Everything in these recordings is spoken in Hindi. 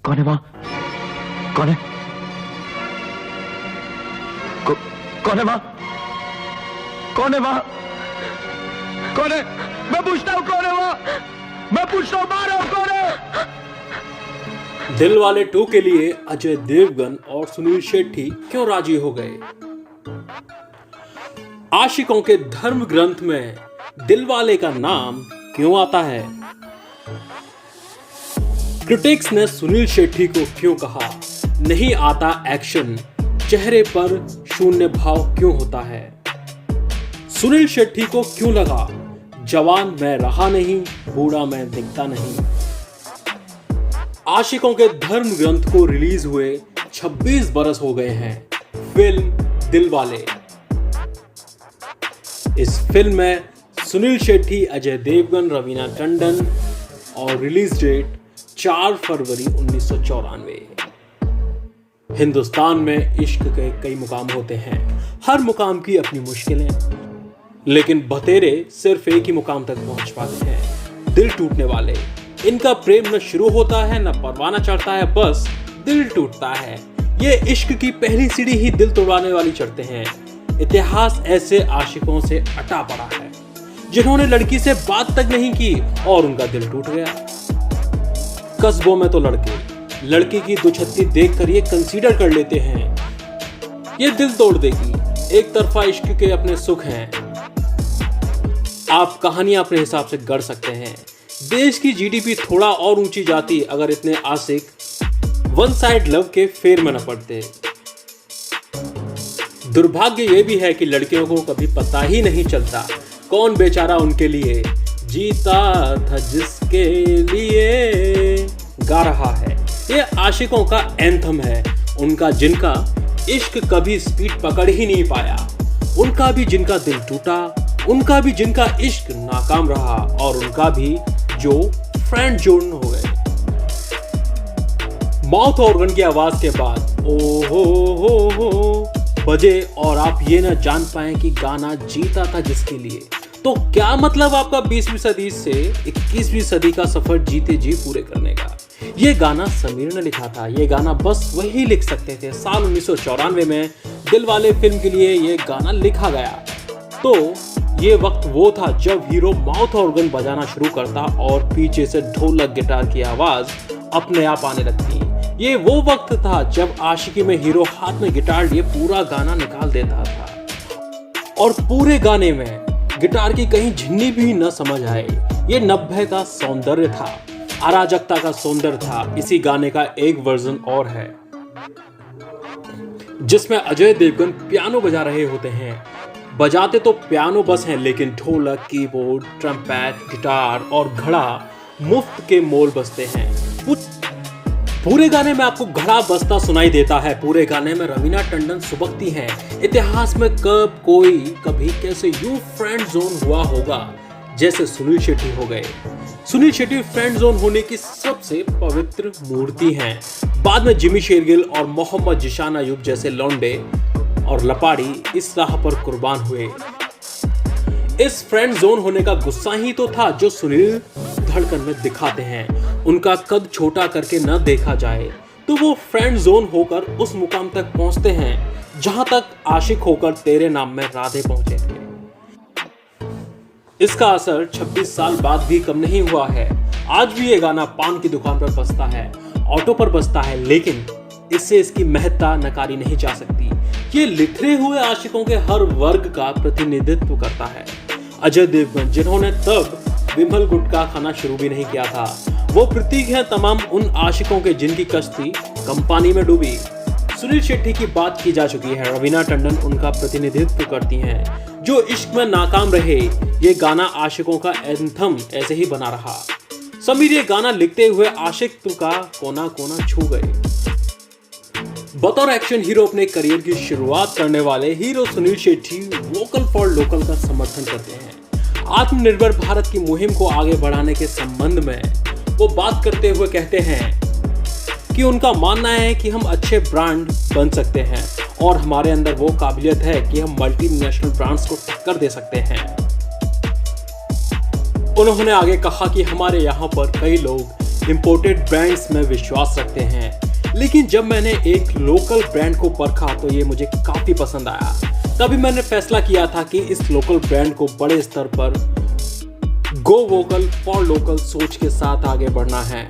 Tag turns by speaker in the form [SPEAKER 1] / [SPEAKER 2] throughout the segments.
[SPEAKER 1] कौन है वहां? कौन है? कौन है वहां? कौन है वहां? कौन है? मैं पूछता हूं कौन है वहां? मैं पूछता हूं मारो कौन है?
[SPEAKER 2] दिलवाले 2 के लिए अजय देवगन और सुनील शेट्टी क्यों राजी हो गए? आशिकों के धर्म ग्रंथ में दिलवाले का नाम क्यों आता है? क्रिटिक्स ने सुनील शेट्टी को क्यों कहा नहीं आता एक्शन, चेहरे पर शून्य भाव क्यों होता है? सुनील शेट्टी को क्यों लगा जवान मैं रहा नहीं, बूढ़ा मैं दिखता नहीं? आशिकों के धर्म ग्रंथ को रिलीज हुए 26 बरस हो गए हैं। फिल्म दिलवाले। इस फिल्म में सुनील शेट्टी, अजय देवगन, रवीना टंडन और रिलीज डेट 4 फरवरी 1994। हिंदुस्तान में इश्क के कई मुकाम होते हैं, हर मुकाम की अपनी मुश्किलें, लेकिन बतेरे सिर्फ एक ही मुकाम तक पहुंच पाते हैं, दिल टूटने वाले। इनका प्रेम न शुरू होता है न परवाना चढ़ता है, बस दिल टूटता है। ये इश्क की पहली सीढ़ी ही दिल तोड़वाने वाली चढ़ते हैं। इतिहास ऐसे आशिकों से अटा पड़ा है जिन्होंने लड़की से बात तक नहीं की और उनका दिल टूट गया। कस्बों में तो लड़की की दुछत्ती देखकर ये कंसीडर कर लेते हैं ये दिल तोड़ देगी। एक तरफा इश्क के अपने सुख हैं, आप कहानियां अपने हिसाब से गढ़ सकते हैं। देश की जीडीपी थोड़ा और ऊंची जाती अगर इतने आशिक वन साइड लव के फेर में न पड़ते। दुर्भाग्य ये भी है कि लड़कियों को कभी पता ही नहीं चलता कौन बेचारा उनके लिए जीता था, जिसके लिए गा रहा है। ये आशिकों का एंथम है, उनका जिनका इश्क कभी स्पीड पकड़ ही नहीं पाया, उनका भी जिनका दिल टूटा, उनका भी जिनका इश्क नाकाम रहा और उनका भी जो फ्रेंड जोन हो गए। माउथ ऑर्गन की आवाज के बाद ओ हो बजे और आप ये न जान पाए कि गाना जीता था जिसके लिए, तो क्या मतलब आपका 20वीं सदी से 21वीं सदी का सफर जीते जी पूरे करने का? ये गाना समीर ने लिखा था, ये गाना बस वही लिख सकते थे। साल 1994 में दिलवाले फिल्म के लिए ये गाना लिखा गया। तो ये वक्त वो था जब हीरो माउथ ऑर्गन बजाना शुरू करता और पीछे से ढोलक गिटार की आवाज अपने आप आने लगती। ये वो वक्त था जब आशिकी में हीरो हाथ में गिटार लिए पूरा गाना निकाल देता था और पूरे गाने में गिटार की कहीं झिन्नी भी न समझ आए। ये 90 का सौंदर्य था, अराजकता का सौंदर्य था। इसी गाने का एक वर्जन और है जिसमें अजय देवगन पियानो बजा रहे होते हैं। बजाते तो पियानो बस हैं, लेकिन ढोलक, कीबोर्ड, ट्रम्पेट, गिटार और घड़ा मुफ्त के मोल बजते हैं। पूरे गाने में आपको घड़ा बजता सुनाई देता है। पूरे गाने में रवीना टंडन सुबकती हैं। इतिहास में कब कोई कभी कैसे यूं फ्रेंड जोन हुआ होगा जैसे सुनील शेट्टी हो गए। सुनील शेट्टी फ्रेंड जोन होने की सबसे पवित्र मूर्ति हैं। बाद में जिमी शेरगिल और मोहम्मद जिशान अयूब जैसे लौंडे और लपाड़ी इस राह पर कुर्बान हुए। इस फ्रेंड जोन होने का गुस्सा ही तो था जो सुनील धड़कन में दिखाते हैं। उनका कद छोटा करके न देखा जाए तो वो फ्रेंड जोन होकर उस मुकाम तक पहुंचते हैं जहां तक आशिक होकर तेरे नाम में राधे पहुंचे थे। इसका असर 26 साल बाद भी कम नहीं हुआ है। आज भी ये गाना पान की दुकान पर बजता है, ऑटो पर बजता है, लेकिन इससे इसकी महत्ता नकारी नहीं जा सकती। ये लिथरे हुए आशिकों के हर वर्ग का प्रतिनिधित्व करता है। अजय देवगन, जिन्होंने तब विमल गुटखा खाना शुरू भी नहीं किया था, वो प्रतीक है तमाम उन आशिकों के जिनकी कश्ती कम पानी में डूबी। सुनील शेट्टी की बात की जा चुकी है, रवीना टंडन उनका प्रतिनिधित्व करती हैं। जो इश्क में नाकाम रहे, ये गाना आशिकों का एंथम ऐसे ही बना रहा। समीर ये गाना लिखते हुए आशिक का कोना कोना छू गए। बतौर एक्शन हीरो अपने करियर की शुरुआत करने वाले hero Sunil Shetty vocal for local का समर्थन करते हैं। आत्मनिर्भर भारत की मुहिम को आगे बढ़ाने के संबंध में वो बात करते हुए कहते हैं कि उनका मानना है कि हम अच्छे ब्रांड बन सकते हैं और हमारे अंदर वो काबिलियत है कि हम मल्टीनेशनल ब्रांड्स को टक्कर दे सकते हैं। उन्होंने आगे कहा कि हमारे यहाँ पर कई लोग इंपोर्टेड ब्रांड्स में विश्वास रखते हैं, लेकिन जब मैंने एक लोकल ब्रांड को परखा तो ये मुझे काफ़ी पसंद आया। तभी मैंने फैसला किया था कि इस लोकल ब्रांड को बड़े स्तर पर गो वोकल फॉर लोकल सोच के साथ आगे बढ़ना है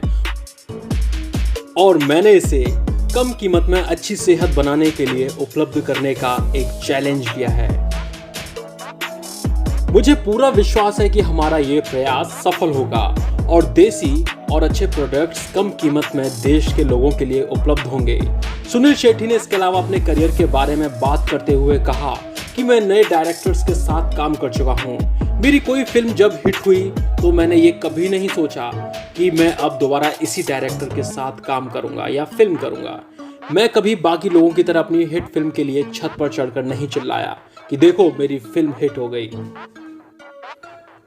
[SPEAKER 2] और मैंने इसे कम कीमत में अच्छी सेहत बनाने के लिए उपलब्ध करने का एक चैलेंज किया है। मुझे पूरा विश्वास है कि हमारा ये प्रयास सफल होगा और देसी और अच्छे प्रोडक्ट्स कम कीमत में देश के लोगों के लिए उपलब्ध होंगे। सुनील शेट्टी ने इसके अलावा अपने करियर के बारे में बात करते हुए कहा कि मैं नए डायरेक्टर्स के साथ काम कर चुका हूँ। मेरी कोई फिल्म जब हिट हुई तो मैंने ये कभी नहीं सोचा कि मैं अब दोबारा इसी डायरेक्टर के साथ काम करूँगा या फिल्म करूँगा। मैं कभी बाकी लोगों की तरह अपनी हिट फिल्म के लिए छत पर चढ़कर नहीं चिल्लाया कि देखो मेरी फिल्म हिट हो गई।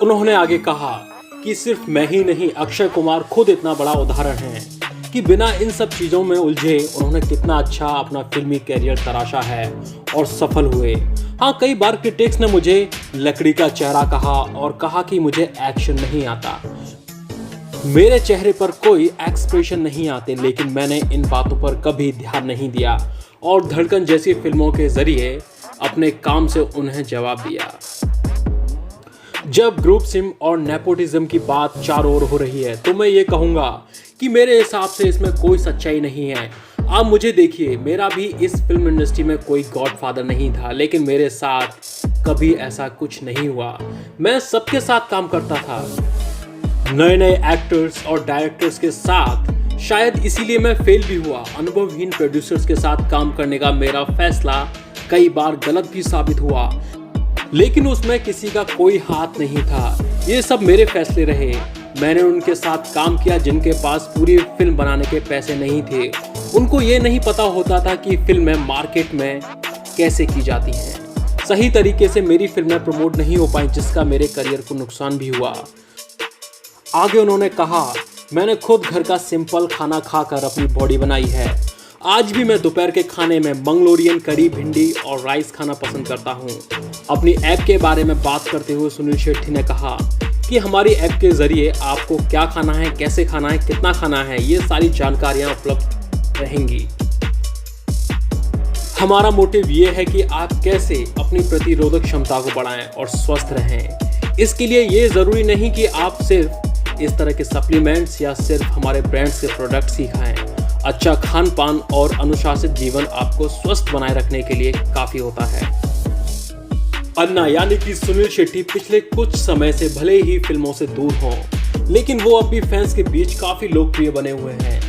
[SPEAKER 2] उन्होंने आगे कहा कि सिर्फ मैं ही नहीं, अक्षय कुमार खुद इतना बड़ा उदाहरण है कि बिना इन सब चीज़ों में उलझे उन्होंने कितना अच्छा अपना फिल्मी कैरियर तराशा है और सफल हुए। हाँ, कई बार क्रिटिक्स ने मुझे लकड़ी का चेहरा कहा और कहा कि मुझे एक्शन नहीं आता, मेरे चेहरे पर कोई एक्सप्रेशन नहीं आते, लेकिन मैंने इन बातों पर कभी ध्यान नहीं दिया और धड़कन जैसी फिल्मों के जरिए अपने काम से उन्हें जवाब दिया। जब ग्रुप सिम और नेपोटिज्म की बात चारों ओर हो रही है तो मैं ये कहूँगा कि मेरे हिसाब से इसमें कोई सच्चाई नहीं है। आप मुझे देखिए, मेरा भी इस फिल्म इंडस्ट्री में कोई गॉडफादर नहीं था, लेकिन मेरे साथ कभी ऐसा कुछ नहीं हुआ। मैं सबके साथ काम करता था, नए नए एक्टर्स और डायरेक्टर्स के साथ। शायद इसीलिए मैं फेल भी हुआ। अनुभवहीन प्रोड्यूसर्स के साथ काम करने का मेरा फैसला कई बार गलत भी साबित हुआ, लेकिन उसमें किसी का कोई हाथ नहीं था। ये सब मेरे फैसले रहे। मैंने उनके साथ काम किया जिनके पास पूरी फिल्म बनाने के पैसे नहीं थे। उनको ये नहीं पता होता था कि फिल्में मार्केट में कैसे की जाती हैं। सही तरीके से मेरी फिल्में प्रमोट नहीं हो पाई, जिसका मेरे करियर को नुकसान भी हुआ। आगे उन्होंने कहा, मैंने खुद घर का सिंपल खाना खाकर अपनी बॉडी बनाई है। आज भी मैं दोपहर के खाने में मंगलोरियन करी, भिंडी और राइस खाना पसंद करता हूँ। अपनी ऐप के बारे में बात करते हुए सुनील शेट्टी ने कहा कि हमारी ऐप के जरिए आपको क्या खाना है, कैसे खाना है, कितना खाना है, ये सारी जानकारियाँ उपलब्ध रहेंगी। हमारा मोटिव ये है कि आप कैसे अपनी प्रतिरोधक क्षमता को बढ़ाएं और स्वस्थ रहें। इसके लिए ये ज़रूरी नहीं कि आप सिर्फ इस तरह के सप्लीमेंट्स या सिर्फ हमारे ब्रांड्स के प्रोडक्ट्स ही खाएं। अच्छा खान पान और अनुशासित जीवन आपको स्वस्थ बनाए रखने के लिए काफ़ी होता है। अन्ना यानी कि सुनील शेट्टी पिछले कुछ समय से भले ही फिल्मों से दूर हों, लेकिन वो अब भी फैंस के बीच काफ़ी लोकप्रिय बने हुए हैं।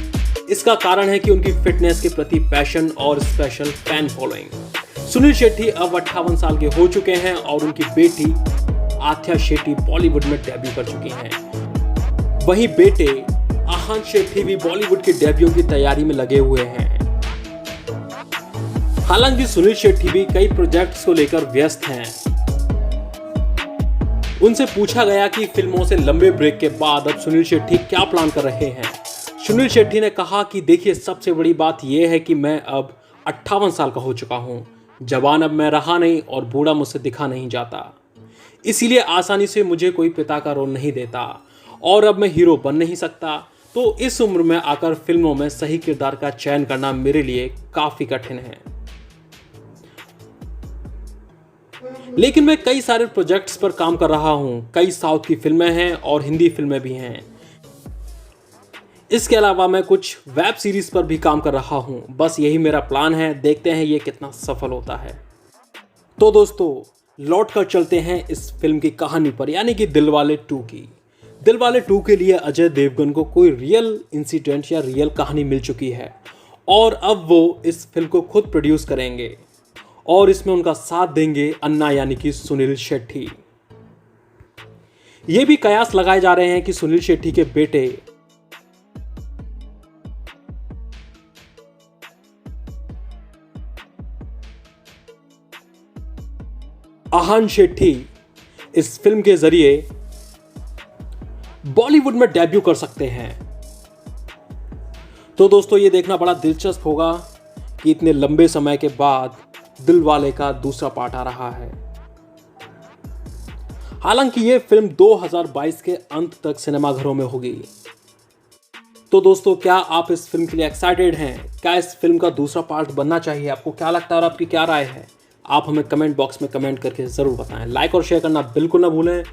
[SPEAKER 2] इसका कारण है कि उनकी फिटनेस के प्रति पैशन और special fan following. Sunil Shetty अब 58 साल के हो चुके हैं और उनकी बेटी आथ्या शेट्टी बॉलीवुड में डेब्यू कर चुकी हैं। वहीं बेटे आहान शेट्टी भी बॉलीवुड के डेब्यू की तैयारी में लगे हुए हैं। हालांकि सुनील शेट्टी भी कई प्रोजेक्ट्स को लेकर व्यस्त हैं। उनसे पूछा गया कि फिल्मों से लंबे ब्रेक के बाद अब सुनील शेट्टी क्या प्लान कर रहे हैं। सुनील शेट्टी ने कहा कि देखिए, सबसे बड़ी बात यह है कि मैं अब 58 साल का हो चुका हूं। जवान अब मैं रहा नहीं और बूढ़ा मुझसे दिखा नहीं जाता, इसीलिए आसानी से मुझे कोई पिता का रोल नहीं देता और अब मैं हीरो बन नहीं सकता। तो इस उम्र में आकर फिल्मों में सही किरदार का चयन करना मेरे लिए काफी कठिन है, लेकिन मैं कई सारे प्रोजेक्ट्स पर काम कर रहा हूं। कई साउथ की फिल्में हैं और हिंदी फिल्में भी हैं। इसके अलावा मैं कुछ वेब सीरीज पर भी काम कर रहा हूं। बस यही मेरा प्लान है, देखते हैं ये कितना सफल होता है। तो दोस्तों, लौट कर चलते हैं इस फिल्म की कहानी पर, यानी कि दिलवाले 2 की। दिलवाले 2 के लिए अजय देवगन को कोई रियल इंसिडेंट या रियल कहानी मिल चुकी है और अब वो इस फिल्म को खुद प्रोड्यूस करेंगे और इसमें उनका साथ देंगे अन्ना यानी कि सुनील शेट्टी। ये भी कयास लगाए जा रहे हैं कि सुनील शेट्टी के बेटे आहान शेट्टी इस फिल्म के जरिए बॉलीवुड में डेब्यू कर सकते हैं। तो दोस्तों, ये देखना बड़ा दिलचस्प होगा कि इतने लंबे समय के बाद दिलवाले का दूसरा पार्ट आ रहा है। हालांकि ये फिल्म 2022 के अंत तक सिनेमाघरों में होगी। तो दोस्तों, क्या आप इस फिल्म के लिए एक्साइटेड हैं? क्या इस फिल्म का दूसरा पार्ट बनना चाहिए? आपको क्या लगता है और आपकी क्या राय है? आप हमें कमेंट बॉक्स में कमेंट करके ज़रूर बताएं। लाइक और शेयर करना बिल्कुल ना भूलें।